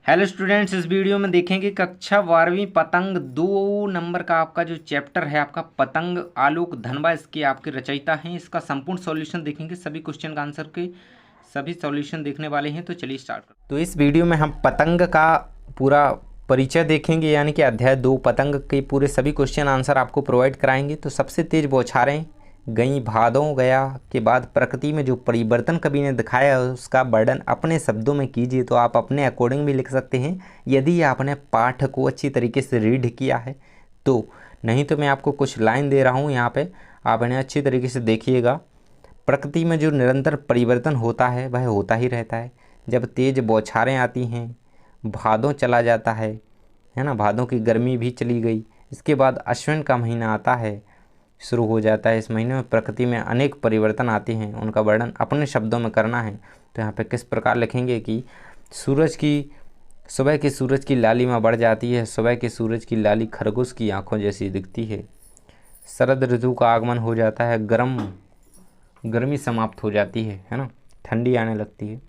Hello students, इस video में देखेंगे कक्षा 12वीं पतंग 2 नंबर का आपका जो चैप्टर है आपका पतंग आलोक धनबा, इसके आपके रचयिता हैं। इसका संपूर्ण सॉल्यूशन देखेंगे, सभी क्वेश्चन का आंसर के सभी सॉल्यूशन देखने वाले हैं। तो चलिए स्टार्ट करते हैं। तो इस वीडियो में हम पतंग का पूरा परिचय देखेंगे, यानी कि अध्याय 2 पतंग के पूरे सभी क्वेश्चन आंसर आपको प्रोवाइड कराएंगे। तो सबसे तेज बौछारें गई भादों गया के बाद प्रकृति में जो परिवर्तन कवि ने दिखाया है उसका वर्णन अपने शब्दों में कीजिए। तो आप अपने अकॉर्डिंग भी लिख सकते हैं यदि आपने पाठ को अच्छी तरीके से रीड किया है तो, नहीं तो मैं आपको कुछ लाइन दे रहा हूँ यहाँ पे, आप इन्हें अच्छी तरीके से देखिएगा। प्रकृति में जो निरंतर परिवर्तन होता है वह होता ही रहता है। जब तेज बौछारें आती हैं, भादों चला जाता है ना, भादों की गर्मी भी चली गई। इसके बाद अश्विन का महीना आता है, शुरू हो जाता है। इस महीने में प्रकृति में अनेक परिवर्तन आते हैं, उनका वर्णन अपने शब्दों में करना है। तो यहाँ पे किस प्रकार लिखेंगे कि सुबह की सूरज की लालिमा बढ़ जाती है, सुबह के सूरज की लाली खरगोश की आंखों जैसी दिखती है। शरद ऋतु का आगमन हो जाता है, गर्मी समाप्त हो जाती है ना, ठंडी आने लगती है।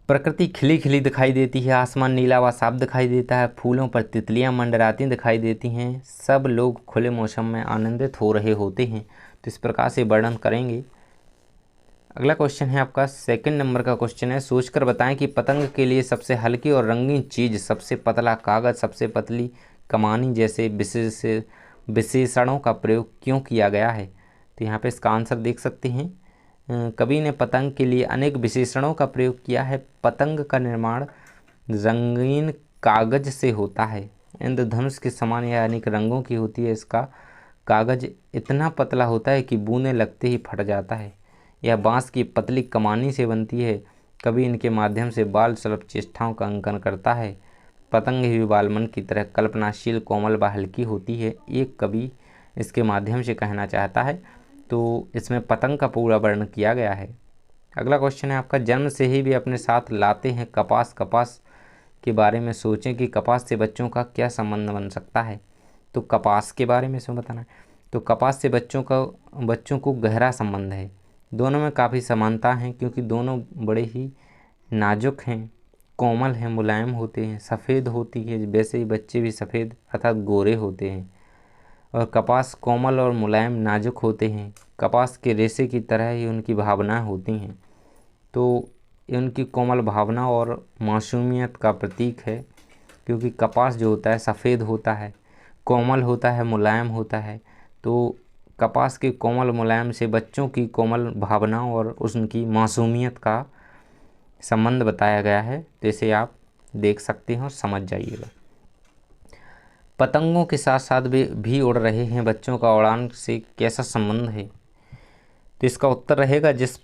प्रकृति खिली खिली दिखाई देती है, आसमान नीला व साफ दिखाई देता है, फूलों पर तितलियां मंडराती दिखाई देती हैं, सब लोग खुले मौसम में आनंदित हो रहे होते हैं। तो इस प्रकार से वर्णन करेंगे। अगला क्वेश्चन है आपका सेकंड नंबर का क्वेश्चन है, सोचकर बताएं कि पतंग के लिए सबसे हल्की और रंगीन चीज़, सबसे पतला कागज़, सबसे पतली कमानी जैसे विशेषणों का प्रयोग क्यों किया गया है। तो यहाँ पे इसका आंसर देख सकते हैं। कवि ने पतंग के लिए अनेक विशेषणों का प्रयोग किया है। पतंग का निर्माण रंगीन कागज से होता है, इंद्रधनुष के समान यह अनेक रंगों की होती है। इसका कागज इतना पतला होता है कि बूंदें लगते ही फट जाता है। यह बांस की पतली कमानी से बनती है। कवि इनके माध्यम से बाल सुलभ चेष्टाओं का अंकन करता है। पतंग भी बालमन की तरह कल्पनाशील, कोमल व हल्की होती है, एक कवि इसके माध्यम से कहना चाहता है। तो इसमें पतंग का पूरा वर्णन किया गया है। अगला क्वेश्चन है आपका, जन्म से ही भी अपने साथ लाते हैं कपास, कपास के बारे में सोचें कि कपास से बच्चों का क्या संबंध बन सकता है। तो कपास के बारे में इसमें बताना है। तो कपास से बच्चों को गहरा संबंध है। दोनों में काफ़ी समानता है क्योंकि दोनों बड़े ही नाजुक हैं, कोमल हैं, मुलायम होते हैं, सफ़ेद होती है, वैसे ही बच्चे भी सफ़ेद अर्थात गोरे होते हैं। और कपास कोमल और मुलायम नाजुक होते हैं। कपास के रेशे की तरह ही उनकी भावनाएं होती हैं। तो उनकी कोमल भावना और मासूमियत का प्रतीक है, क्योंकि कपास जो होता है सफ़ेद होता है, कोमल होता है, मुलायम होता है। तो कपास के कोमल मुलायम से बच्चों की कोमल भावना और उनकी मासूमियत का संबंध बताया गया है। तो इसे आप देख सकते हैं और समझ जाइएगा। पतंगों के साथ साथ भी उड़ रहे हैं, बच्चों का उड़ान से कैसा संबंध है। तो इसका उत्तर रहेगा, जिस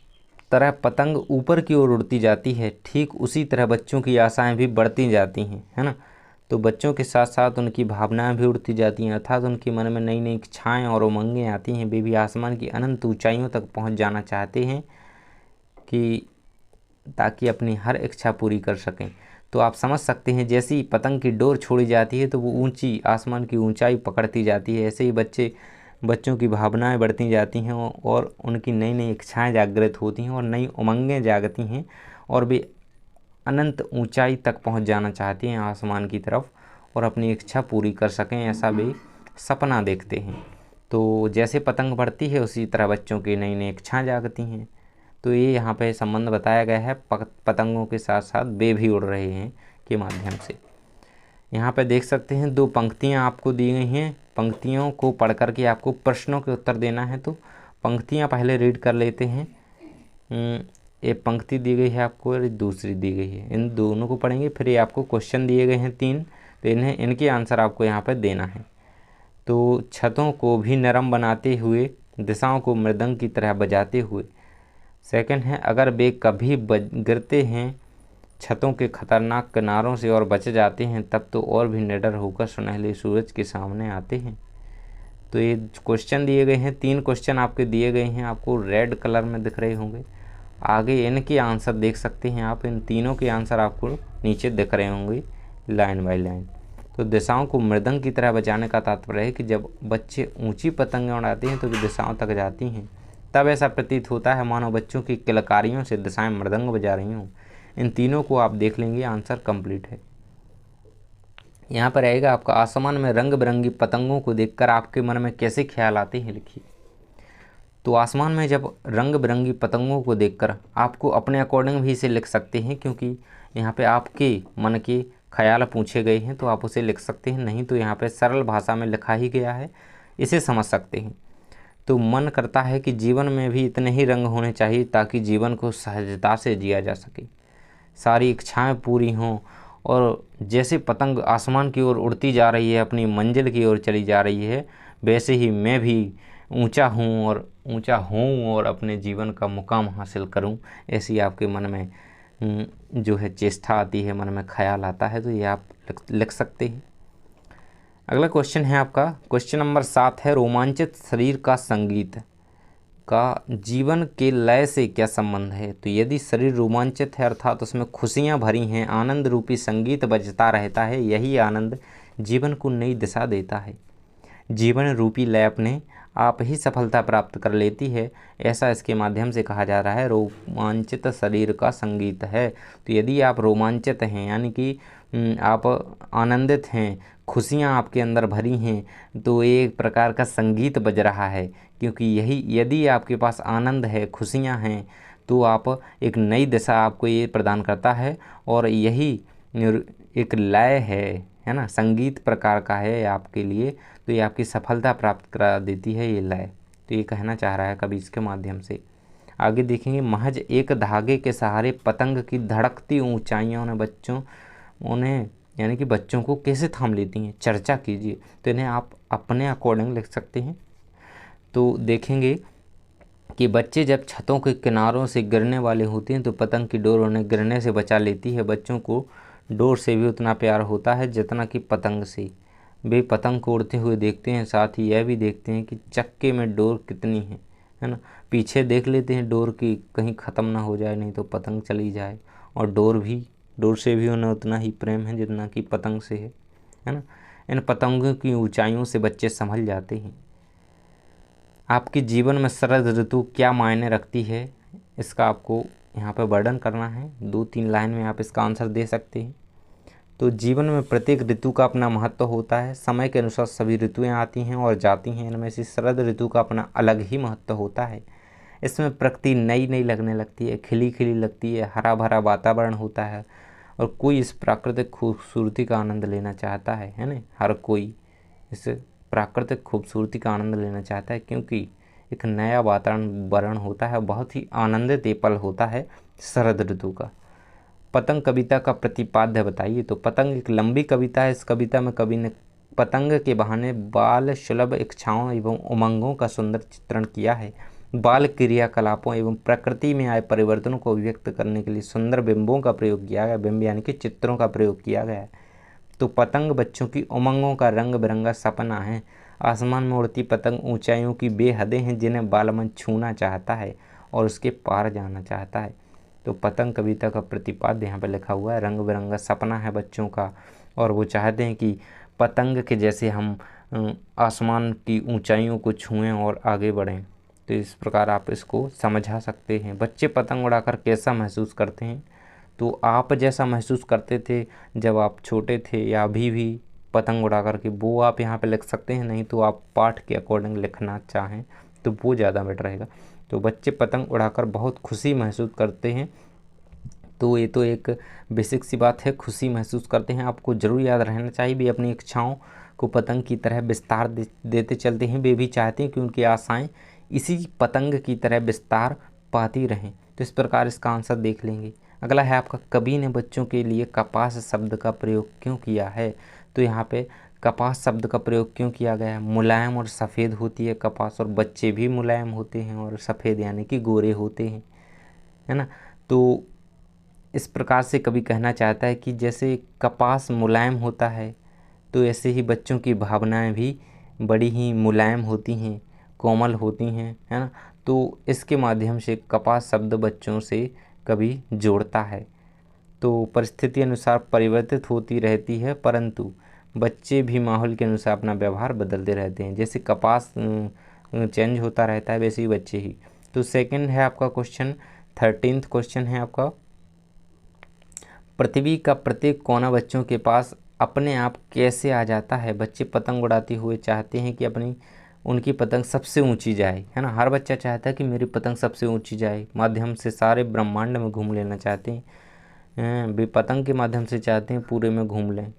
तरह पतंग ऊपर की ओर उड़ती जाती है ठीक उसी तरह बच्चों की आशाएं भी बढ़ती जाती हैं, है ना। तो बच्चों के साथ साथ उनकी भावनाएं भी उड़ती जाती हैं, अर्थात उनके मन में नई नई इच्छाएं और उमंगें आती हैं। वे भी आसमान की अनंत ऊंचाइयों तक पहुंच जाना चाहते हैं कि ताकि अपनी हर इच्छा पूरी कर सकें। तो आप समझ सकते हैं, जैसे ही पतंग की डोर छोड़ी जाती है तो वो ऊंची आसमान की ऊंचाई पकड़ती जाती है। ऐसे ही बच्चों की भावनाएं बढ़ती जाती हैं और उनकी नई नई इच्छाएं जागृत होती हैं और नई उमंगें जागती हैं और वे अनंत ऊंचाई तक पहुंच जाना चाहती हैं आसमान की तरफ और अपनी इच्छा पूरी कर सकें, ऐसा वे सपना देखते हैं। तो जैसे पतंग बढ़ती है उसी तरह बच्चों की नई नई इच्छाएं जागती हैं। तो ये यहाँ पे संबंध बताया गया है पतंगों के साथ साथ वे भी उड़ रहे हैं के माध्यम से। यहाँ पे देख सकते हैं 2 पंक्तियाँ आपको दी गई हैं। पंक्तियों को पढ़ करके आपको प्रश्नों के उत्तर देना है। तो पंक्तियाँ पहले रीड कर लेते हैं। एक पंक्ति दी गई है आपको और दूसरी दी गई है, इन दोनों को पढ़ेंगे। फिर ये आपको क्वेश्चन दिए गए हैं 3, तो इनके आंसर आपको यहाँ पर देना है। तो छतों को भी नरम बनाते हुए, दिशाओं को मृदंग की तरह बजाते हुए। सेकंड है, अगर वे कभी गिरते हैं छतों के खतरनाक किनारों से और बच जाते हैं तब तो और भी निडर होकर सुनहले सूरज के सामने आते हैं। तो ये क्वेश्चन दिए गए हैं, 3 क्वेश्चन आपके दिए गए हैं, आपको रेड कलर में दिख रहे होंगे। आगे इनके आंसर देख सकते हैं आप, इन तीनों के आंसर आपको नीचे दिख रहे होंगे लाइन बाय लाइन। तो दिशाओं को मृदंग की तरह बजाने का तात्पर्य है कि जब बच्चे ऊंची पतंगें उड़ाते हैं तो वे दिशाओं तक जाती हैं, तब ऐसा प्रतीत होता है मानो बच्चों की किलकारियों से दिशाएं मृदंग बजा रही हों। इन तीनों को आप देख लेंगे, आंसर कंप्लीट है। यहाँ पर आएगा आपका आसमान में रंग बिरंगी पतंगों को देखकर आपके मन में कैसे ख्याल आते हैं, लिखिए। तो आसमान में जब रंग बिरंगी पतंगों को देखकर आपको अपने अकॉर्डिंग भी इसे लिख सकते हैं, क्योंकि यहाँ पे आपके मन के ख्याल पूछे गए हैं तो आप उसे लिख सकते हैं, नहीं तो यहाँ पे सरल भाषा में लिखा ही गया है, इसे समझ सकते हैं। तो मन करता है कि जीवन में भी इतने ही रंग होने चाहिए ताकि जीवन को सहजता से जिया जा सके, सारी इच्छाएं पूरी हों। और जैसे पतंग आसमान की ओर उड़ती जा रही है, अपनी मंजिल की ओर चली जा रही है, वैसे ही मैं भी ऊंचा हूँ और अपने जीवन का मुकाम हासिल करूँ, ऐसी आपके मन में जो है चेष्टा आती है, मन में ख्याल आता है, तो ये आप लिख सकते हैं। अगला क्वेश्चन है आपका, क्वेश्चन नंबर 7 है, रोमांचित शरीर का संगीत का जीवन के लय से क्या संबंध है। तो यदि शरीर रोमांचित है अर्थात उसमें खुशियाँ भरी हैं, आनंद रूपी संगीत बजता रहता है, यही आनंद जीवन को नई दिशा देता है। जीवन रूपी लय अपने आप ही सफलता प्राप्त कर लेती है, ऐसा इसके माध्यम से कहा जा रहा है, रोमांचित शरीर का संगीत है। तो यदि आप रोमांचित हैं यानी कि आप आनंदित हैं, खुशियाँ आपके अंदर भरी हैं, तो एक प्रकार का संगीत बज रहा है, क्योंकि यदि आपके पास आनंद है, खुशियाँ हैं, तो आप एक नई दिशा आपको ये प्रदान करता है, और यही एक लय है ना, संगीत प्रकार का है आपके लिए, तो ये आपकी सफलता प्राप्त करा देती है ये लय। तो ये कहना चाह रहा है कवि इसके माध्यम से। आगे देखेंगे, महज एक धागे के सहारे पतंग की धड़कती ऊंचाइयों ने बच्चों को कैसे थाम लेती हैं, चर्चा कीजिए। तो इन्हें आप अपने अकॉर्डिंग लिख सकते हैं। तो देखेंगे कि बच्चे जब छतों के किनारों से गिरने वाले होते हैं तो पतंग की डोर उन्हें गिरने से बचा लेती है। बच्चों को डोर से भी उतना प्यार होता है जितना कि पतंग से। वे पतंग को उड़ते हुए देखते हैं, साथ ही यह भी देखते हैं कि चक्के में डोर कितनी है ना। पीछे देख लेते हैं डोर की, कहीं ख़त्म ना हो जाए, नहीं तो पतंग चली जाए। और डोर से भी उन्हें उतना ही प्रेम है जितना कि पतंग से है ना। इन पतंगों की ऊंचाइयों से बच्चे संभल जाते हैं। आपके जीवन में शरद ऋतु क्या मायने रखती है, इसका आपको यहाँ पर वर्णन करना है। 2-3 लाइन में आप इसका आंसर दे सकते हैं। तो जीवन में प्रत्येक ऋतु का अपना महत्व होता है। समय के अनुसार सभी ऋतुएं आती हैं और जाती हैं। इनमें से शरद ऋतु का अपना अलग ही महत्व होता है। इसमें प्रकृति नई नई लगने लगती है, खिली खिली लगती है, हरा भरा वातावरण होता है, और कोई इस प्राकृतिक खूबसूरती का आनंद लेना चाहता है ना। हर कोई इस प्राकृतिक खूबसूरती का आनंद लेना चाहता है, क्योंकि एक नया वातावरण होता है, बहुत ही आनंदित पल होता है शरद ऋतु का। पतंग कविता का प्रतिपाद्य बताइए। तो पतंग एक लंबी कविता है। इस कविता में कवि ने पतंग के बहाने बाल सुलभ इच्छाओं एवं उमंगों का सुंदर चित्रण किया है। बाल क्रियाकलापों एवं प्रकृति में आए परिवर्तनों को व्यक्त करने के लिए सुंदर बिंबों का प्रयोग किया गया, बिंब यानी कि चित्रों का प्रयोग किया गया है। तो पतंग बच्चों की उमंगों का रंग बिरंगा सपना है। आसमान में उड़ती पतंग ऊंचाइयों की बेहदें हैं जिन्हें बालमन छूना चाहता है और उसके पार जाना चाहता है। तो पतंग कविता का प्रतिपाद्य यहाँ पर लिखा हुआ है, रंग बिरंगा सपना है बच्चों का, और वो चाहते हैं कि पतंग के जैसे हम आसमान की ऊंचाइयों को छुएं और आगे बढ़ें। तो इस प्रकार आप इसको समझा सकते हैं। बच्चे पतंग उड़ाकर कैसा महसूस करते हैं, तो आप जैसा महसूस करते थे जब आप छोटे थे या अभी भी पतंग उड़ा करके, वो आप यहाँ पे लिख सकते हैं। नहीं तो आप पाठ के अकॉर्डिंग लिखना चाहें तो वो ज़्यादा बेटर रहेगा। तो बच्चे पतंग उड़ाकर बहुत खुशी महसूस करते हैं। तो ये तो एक बेसिक सी बात है, खुशी महसूस करते हैं। आपको ज़रूर याद रहना चाहिए, वे अपनी इच्छाओं को पतंग की तरह विस्तार देते चलते हैं। वे भी चाहते हैं कि उनकी आशाएं इसी पतंग की तरह विस्तार पाती रहें। तो इस प्रकार इसका आंसर देख लेंगे। अगला है आपका, कवि ने बच्चों के लिए कपास शब्द का प्रयोग क्यों किया है। तो यहाँ पे कपास शब्द का प्रयोग क्यों किया गया है, मुलायम और सफ़ेद होती है कपास, और बच्चे भी मुलायम होते हैं और सफ़ेद यानी कि गोरे होते हैं, है ना। तो इस प्रकार से कवि कहना चाहता है कि जैसे कपास मुलायम होता है, तो ऐसे ही बच्चों की भावनाएं भी बड़ी ही मुलायम होती हैं, कोमल होती हैं, है ना। तो इसके माध्यम से कपास शब्द बच्चों से कवि जोड़ता है। तो परिस्थिति अनुसार परिवर्तित होती रहती है, परंतु बच्चे भी माहौल के अनुसार अपना व्यवहार बदलते रहते हैं। जैसे कपास चेंज होता रहता है, वैसे ही बच्चे ही। तो सेकंड है आपका क्वेश्चन, 13th क्वेश्चन है आपका, पृथ्वी का प्रत्येक कोना बच्चों के पास अपने आप कैसे आ जाता है। बच्चे पतंग उड़ाते हुए चाहते हैं कि उनकी पतंग सबसे ऊंची जाए, है ना। हर बच्चा चाहता है कि मेरी पतंग सबसे ऊंची जाए, माध्यम से सारे ब्रह्मांड में घूम लेना चाहते हैं। वे पतंग के माध्यम से चाहते हैं पूरे में घूम लें,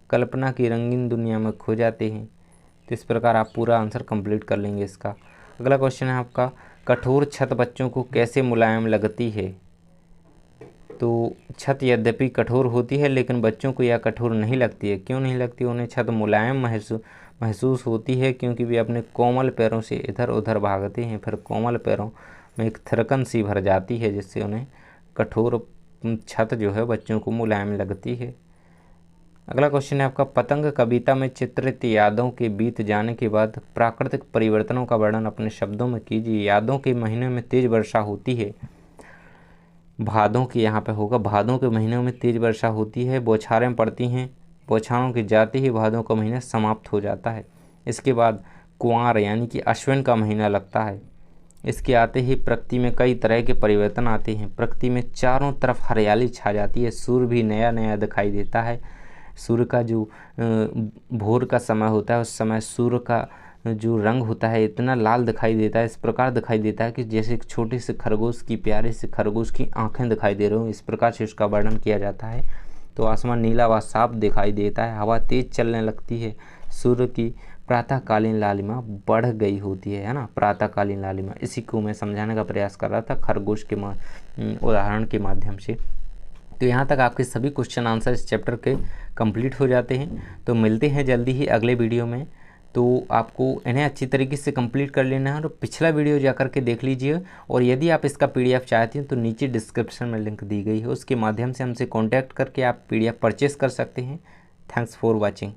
कल्पना की रंगीन दुनिया में खो जाते हैं। तो इस प्रकार आप पूरा आंसर कंप्लीट कर लेंगे इसका। अगला क्वेश्चन है आपका, कठोर छत बच्चों को कैसे मुलायम लगती है। तो छत यद्यपि कठोर होती है लेकिन बच्चों को यह कठोर नहीं लगती है। क्यों नहीं लगती? उन्हें छत मुलायम महसूस होती है क्योंकि वे अपने कोमल पैरों से इधर उधर भागते हैं, फिर कोमल पैरों में एक थिरकन सी भर जाती है जिससे उन्हें कठोर छत जो है बच्चों को मुलायम लगती है। अगला क्वेश्चन है आपका, पतंग कविता में चित्रित यादों के बीत जाने के बाद प्राकृतिक परिवर्तनों का वर्णन अपने शब्दों में कीजिए। यादों के महीने में तेज वर्षा होती है, भादों के यहाँ पे होगा, भादों के महीनों में तेज वर्षा होती है, बौछारें पड़ती हैं, बौछारों के जाते ही भादों का महीना समाप्त हो जाता है। इसके बाद कुंवार यानी कि अश्विन का महीना लगता है। इसके आते ही प्रकृति में कई तरह के परिवर्तन आते हैं। प्रकृति में चारों तरफ हरियाली छा जाती है, सूर्य भी नया नया दिखाई देता है। सूर्य का जो भोर का समय होता है उस समय सूर्य का जो रंग होता है इतना लाल दिखाई देता है, इस प्रकार दिखाई देता है कि जैसे एक छोटे से खरगोश की, प्यारे से खरगोश की आंखें दिखाई दे रही हो। इस प्रकार से उसका वर्णन किया जाता है। तो आसमान नीला व साफ दिखाई देता है, हवा तेज चलने लगती है, सूर्य की प्रातःकालीन लालिमा बढ़ गई होती है ना, प्रातःकालीन लालिमा। इसी को मैं समझाने का प्रयास कर रहा था खरगोश के उदाहरण के माध्यम से। तो यहाँ तक आपके सभी क्वेश्चन आंसर इस चैप्टर के कंप्लीट हो जाते हैं। तो मिलते हैं जल्दी ही अगले वीडियो में। तो आपको इन्हें अच्छी तरीके से कंप्लीट कर लेना है और पिछला वीडियो जा कर के देख लीजिए। और यदि आप इसका PDF चाहते हैं तो नीचे डिस्क्रिप्शन में लिंक दी गई है, उसके माध्यम से हमसे कॉन्टैक्ट करके आप PDF परचेस कर सकते हैं। Thanks for watching.